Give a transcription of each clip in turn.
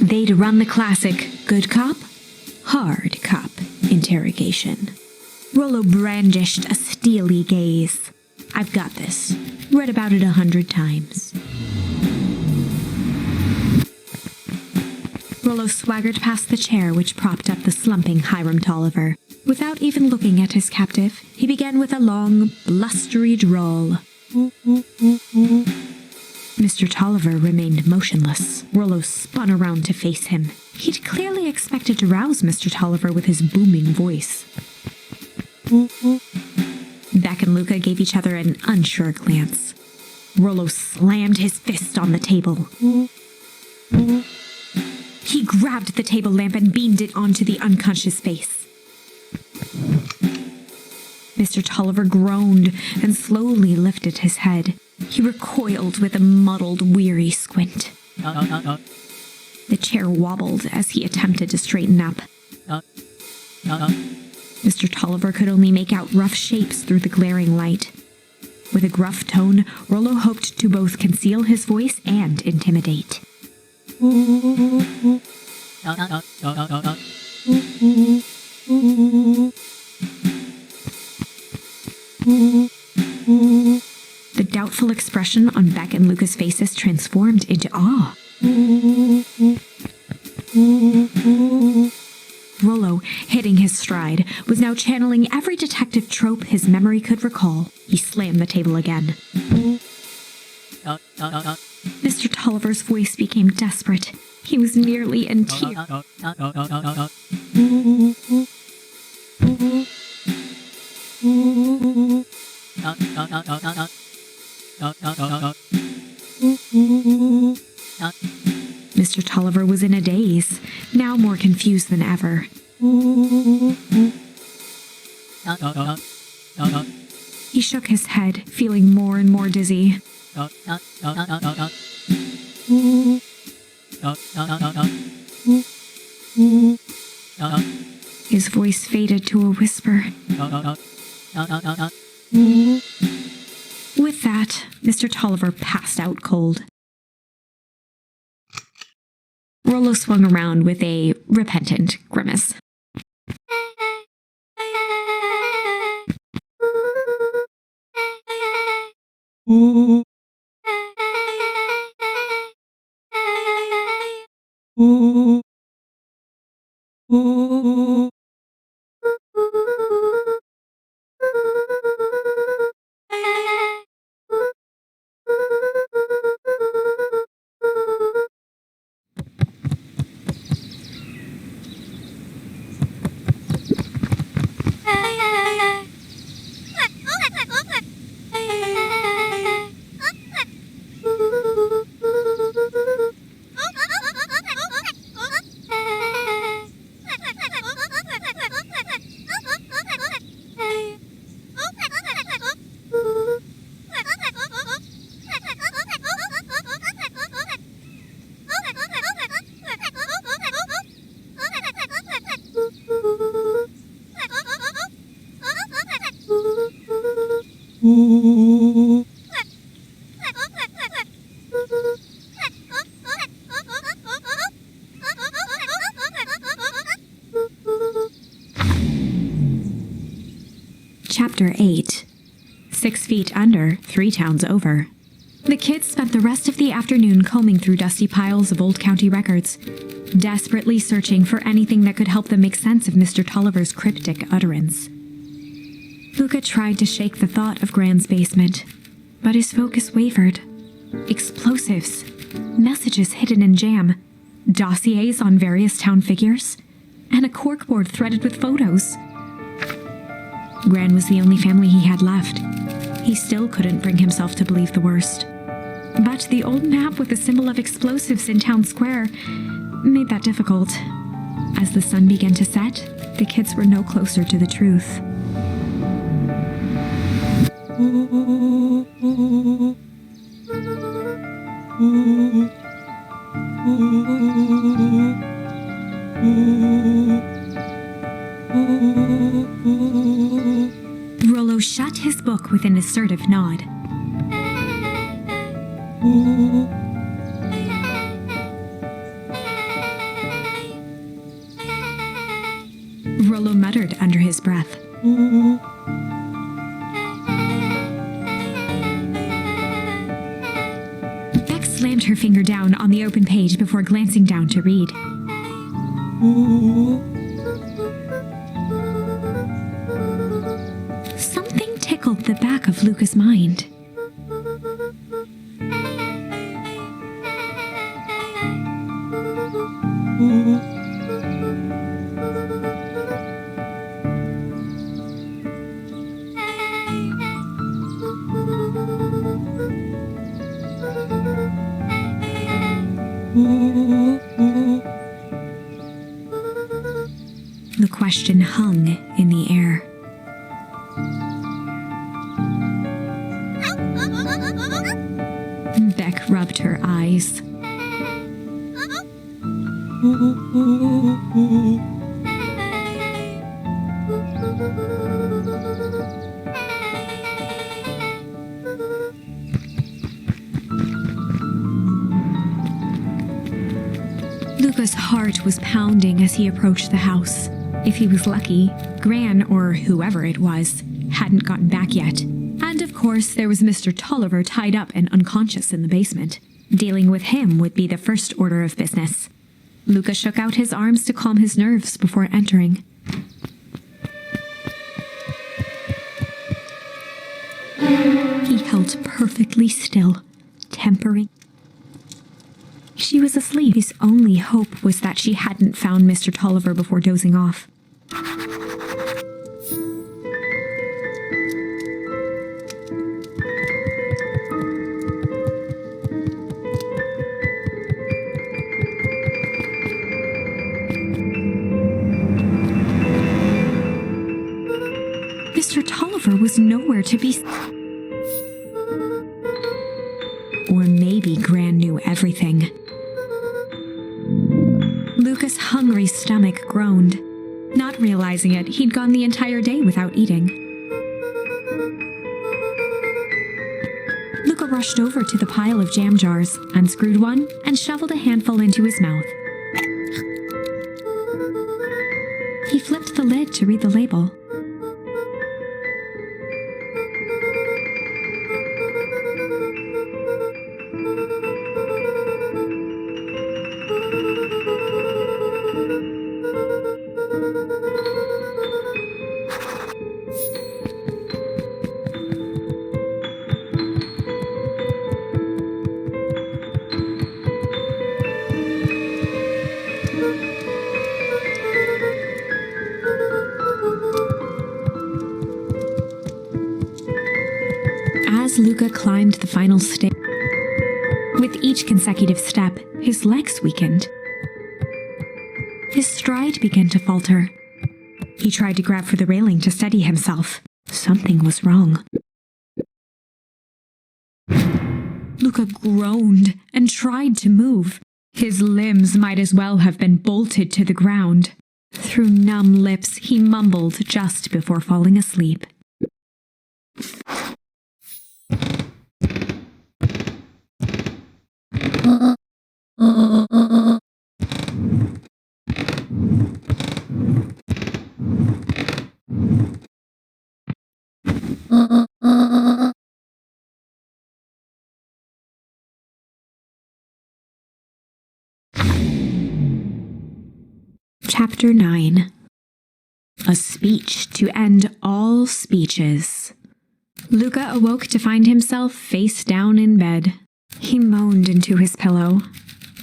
They'd run the classic good cop, hard cop interrogation. Rollo brandished a steely gaze. I've got this. Read about it 100 times. Rollo swaggered past the chair which propped up the slumping Hiram Tolliver. Without even looking at his captive, he began with a long, blustery drawl. Mr. Tolliver remained motionless. Rollo spun around to face him. He'd clearly expected to rouse Mr. Tolliver with his booming voice. Beck and Luka gave each other an unsure glance. Rollo slammed his fist on the table. He grabbed the table lamp and beamed it onto the unconscious face. Mr. Tolliver groaned and slowly lifted his head. He recoiled with a muddled, weary squint. The chair wobbled as he attempted to straighten up. Mr. Tolliver could only make out rough shapes through the glaring light. With a gruff tone, Rollo hoped to both conceal his voice and intimidate. The doubtful expression on Beck and Luka's faces transformed into awe. Rollo, hitting his stride, was now channeling every detective trope his memory could recall. He slammed the table again. Mr. Tolliver's voice became desperate. He was nearly in tears. Mr. Tolliver was in a daze, now more confused than ever. He shook his head, feeling more and more dizzy. His voice faded to a whisper. With that, Mr. Tolliver passed out cold. Rollo swung around with a repentant grimace. Chapter 8. 6 feet under, 3 towns over. The kids spent the rest of the afternoon combing through dusty piles of old county records, desperately searching for anything that could help them make sense of Mr. Tolliver's cryptic utterance. Luka tried to shake the thought of Gran's basement, but his focus wavered. Explosives, messages hidden in jam, dossiers on various town figures, and a corkboard threaded with photos. Gran was the only family he had left. He still couldn't bring himself to believe the worst. But the old map with the symbol of explosives in town square made that difficult. As the sun began to set, the kids were no closer to the truth. Rollo shut his book with an assertive nod. his breath. Bex slammed her finger down on the open page before glancing down to read. Something tickled the back of Luka's mind. The question hung in the air. Beck rubbed her eyes. Luka's heart was pounding as he approached the house. If he was lucky, Gran, or whoever it was, hadn't gotten back yet. And of course, there was Mr. Tolliver tied up and unconscious in the basement. Dealing with him would be the first order of business. Luka shook out his arms to calm his nerves before entering. He held perfectly still, tempering. She was asleep. His only hope was that she hadn't found Mr. Tolliver before dozing off. Mr. Tolliver was nowhere to be seen. Or maybe Gran knew everything. Luka's hungry stomach groaned. Not realizing it, he'd gone the entire day without eating. Luka rushed over to the pile of jam jars, unscrewed one, and shoveled a handful into his mouth. He flipped the lid to read the label. As Luka climbed the final stair, with each consecutive step, his legs weakened. His stride began to falter. He tried to grab for the railing to steady himself. Something was wrong. Luka groaned and tried to move. His limbs might as well have been bolted to the ground. Through numb lips, he mumbled just before falling asleep. Chapter 9. A speech to end all speeches. Luka awoke to find himself face down in bed. He moaned into his pillow.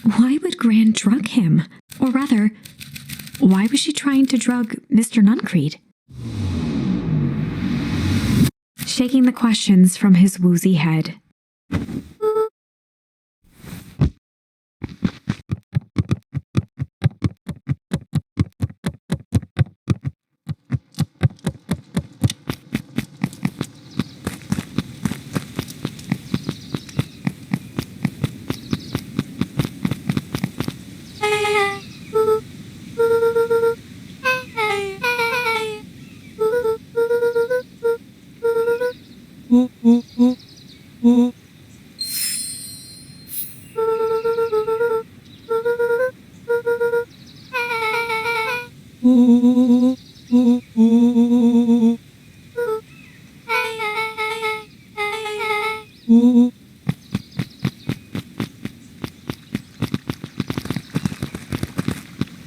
Why would Gran drug him? Or rather, why was she trying to drug Mr. Nuncreed? Shaking the questions from his woozy head.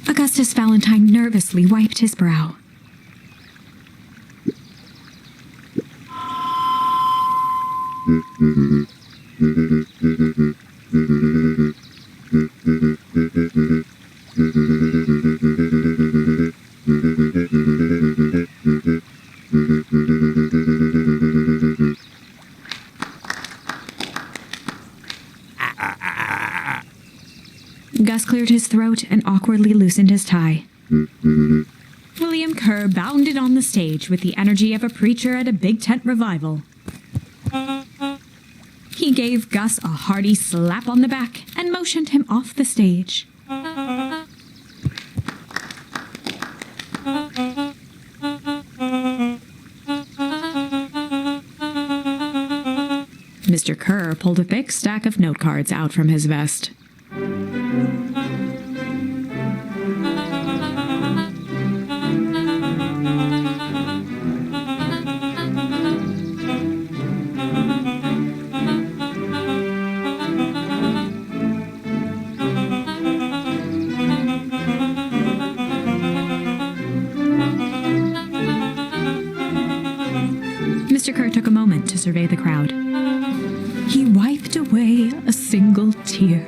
Augustus Valentine nervously wiped his brow. Gus cleared his throat and awkwardly loosened his tie. William Kerr bounded on the stage with the energy of a preacher at a big tent revival. He gave Gus a hearty slap on the back and motioned him off the stage. Mr. Kerr pulled a thick stack of note cards out from his vest. Mr. Kerr took a moment to survey the crowd. He wiped away a single tear.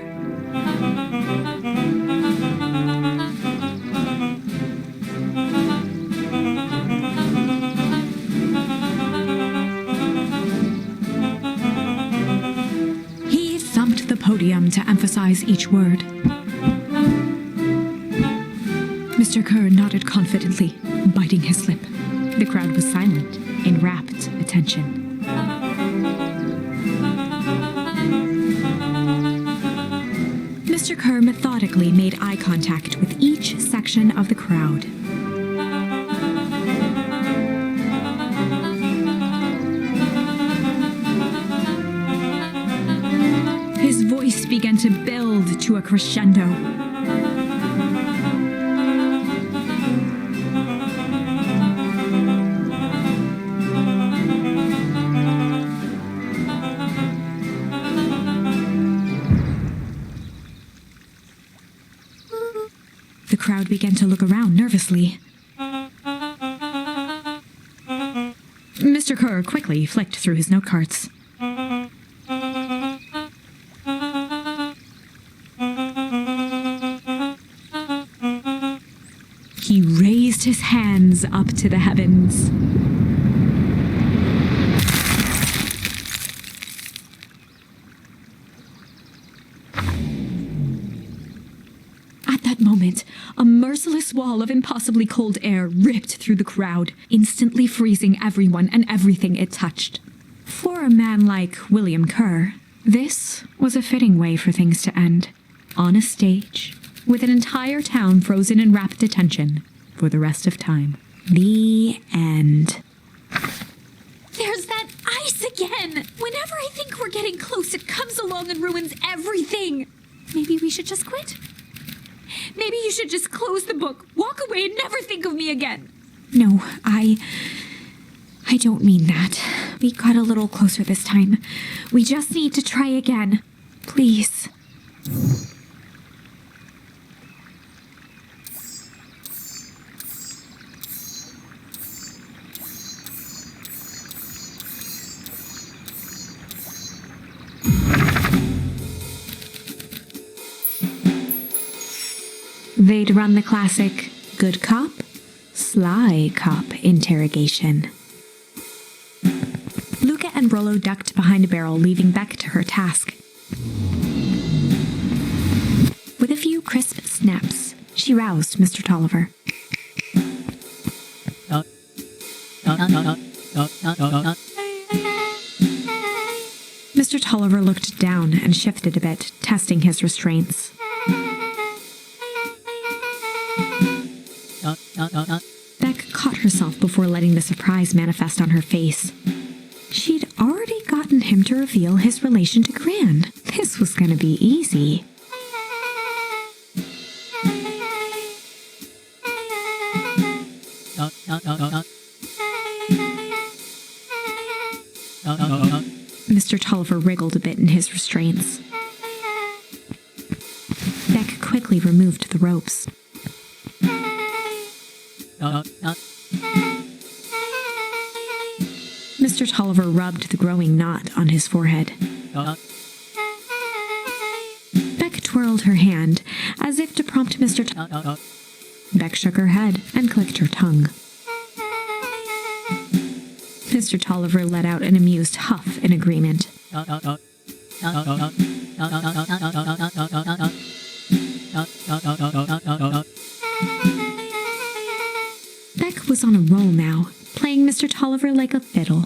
He thumped the podium to emphasize each word. Mr. Kerr nodded confidently, biting his lip. The crowd was silent, in rapt attention. Mr. Kerr methodically made eye contact with each section of the crowd. His voice began to build to a crescendo. The crowd began to look around nervously. Mr. Kerr quickly flicked through his note cards. He raised his hands up to the heavens. At that moment, a merciless wall of impossibly cold air ripped through the crowd, instantly freezing everyone and everything it touched. For a man like William Kerr, this was a fitting way for things to end. On a stage, with an entire town frozen in rapt attention for the rest of time. The end. There's that ice again! Whenever I think we're getting close, it comes along and ruins everything! Maybe we should just quit? Maybe you should just close the book, walk away, and never think of me again. No, I don't mean that. We got a little closer this time. We just need to try again. Please. They'd run the classic good cop, sly cop interrogation. Luka and Rollo ducked behind a barrel, leaving Beck to her task. With a few crisp snaps, she roused Mr. Tolliver. Mr. Tolliver looked down and shifted a bit, testing his restraints. Beck caught herself before letting the surprise manifest on her face. She'd already gotten him to reveal his relation to Gran. This was going to be easy. Mr. Tolliver wriggled a bit in his restraints. Beck quickly removed the ropes. Mr. Tolliver rubbed the growing knot on his forehead. Beck twirled her hand, as if to prompt Mr. Beck shook her head and clicked her tongue. Mr. Tolliver let out an amused huff in agreement. Beck was on a roll now, playing Mr. Tolliver like a fiddle.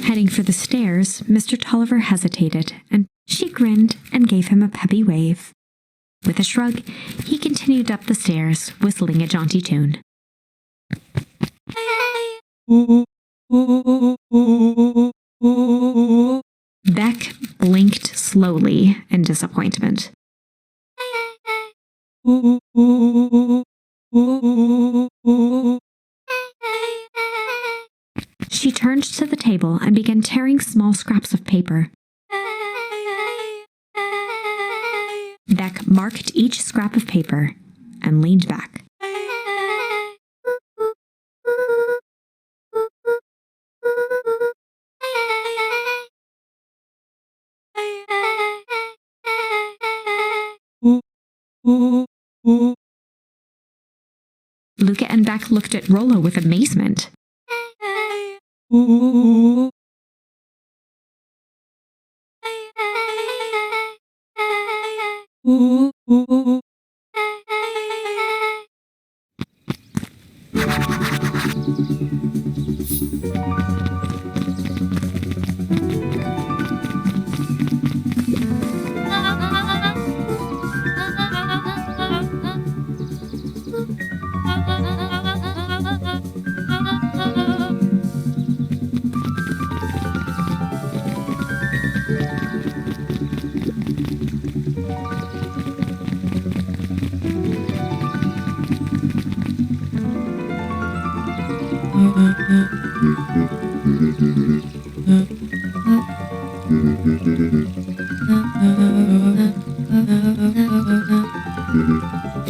Heading for the stairs, Mr. Tolliver hesitated, and she grinned and gave him a peppy wave. With a shrug, he continued up the stairs, whistling a jaunty tune. Beck blinked slowly in disappointment. She turned to the table and began tearing small scraps of paper. Beck marked each scrap of paper and leaned back. Luka and Beck looked at Rollo with amazement.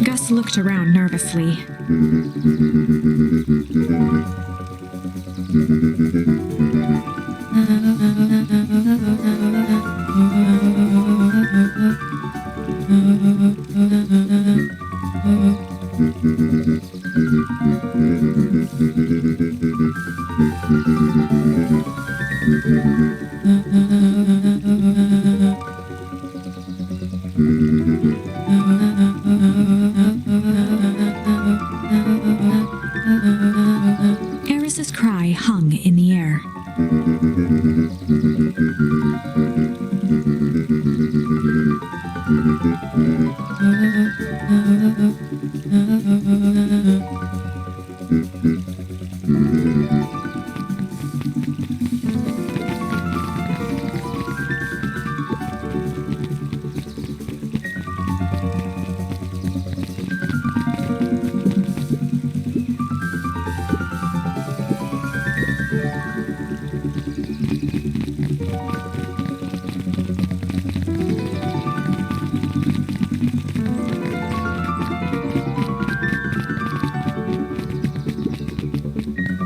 Gus looked around nervously. Eris's cry hung in the air.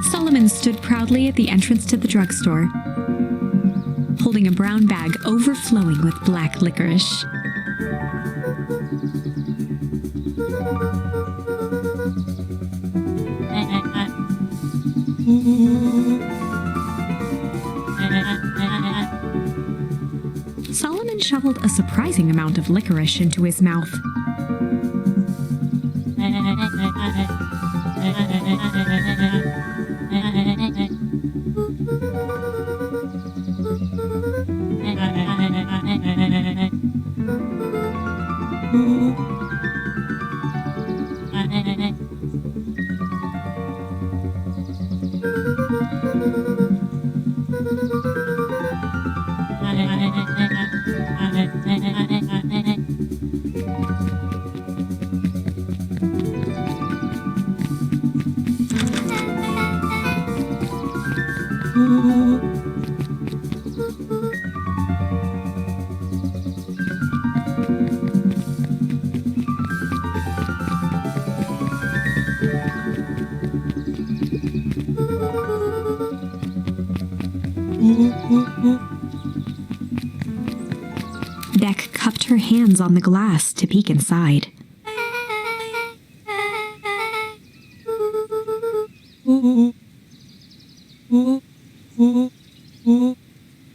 Solomon stood proudly at the entrance to the drugstore, holding a brown bag overflowing with black licorice. Solomon shoveled a surprising amount of licorice into his mouth. Beck cupped her hands on the glass to peek inside.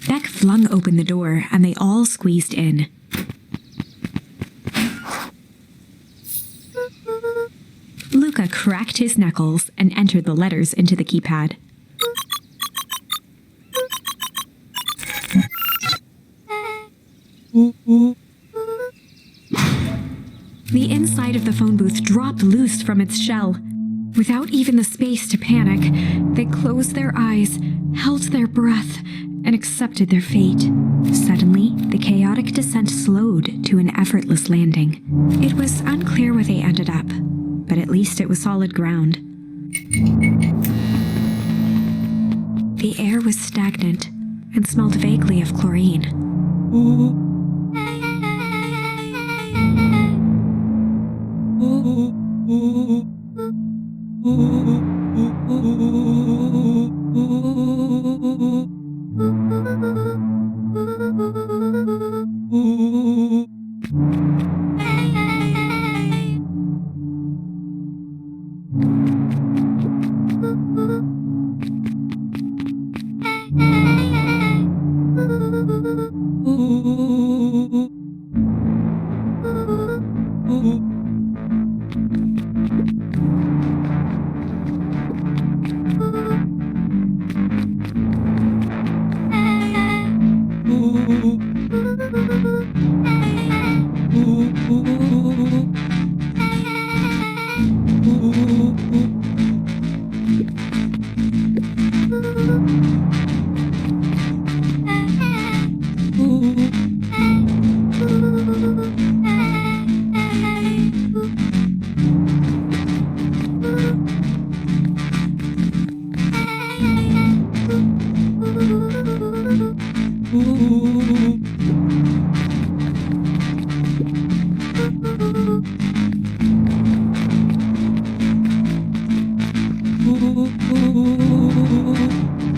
Beck flung open the door and they all squeezed in. Luka cracked his knuckles and entered the letters into the keypad. The inside of the phone booth dropped loose from its shell. Without even the space to panic, they closed their eyes, held their breath, and accepted their fate. Suddenly, the chaotic descent slowed to an effortless landing. It was unclear where they ended up, but at least it was solid ground. The air was stagnant and smelled vaguely of chlorine.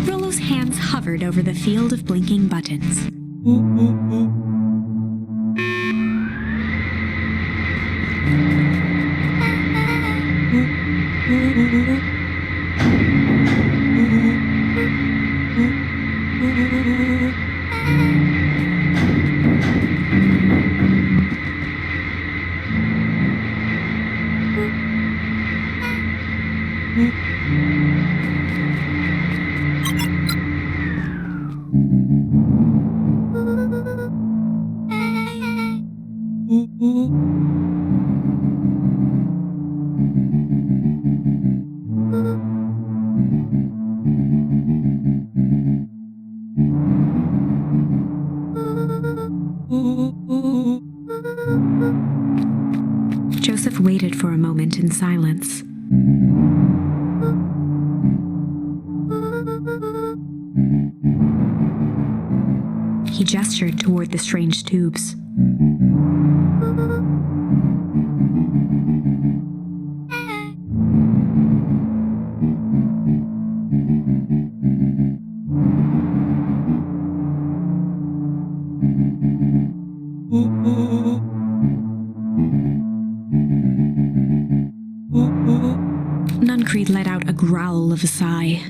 Rollo's hands hovered over the field of blinking buttons. Joseph waited for a moment in silence. He gestured toward the strange tubes. Nuncreed let out a growl of a sigh.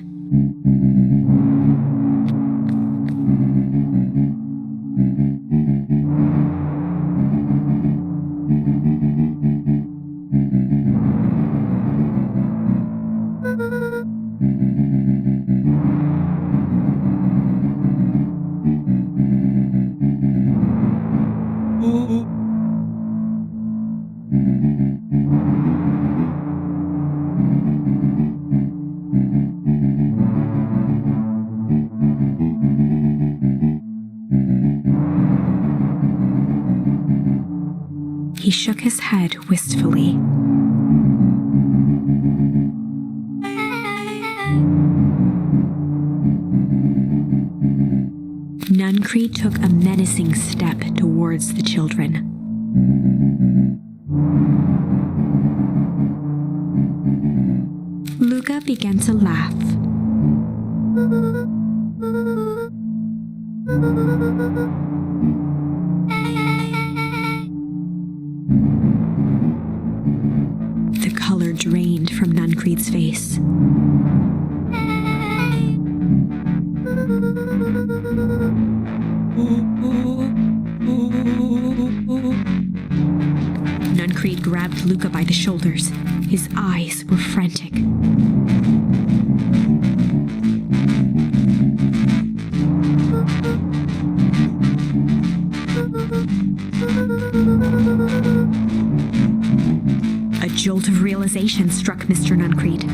He shook his head wistfully. Nuncreed took a menacing step towards the children. Luka began to laugh. The color drained from Nuncreed's face. Nuncreed grabbed Luka by the shoulders. His eyes were frantic. A jolt of realization struck Mr. Nuncreed.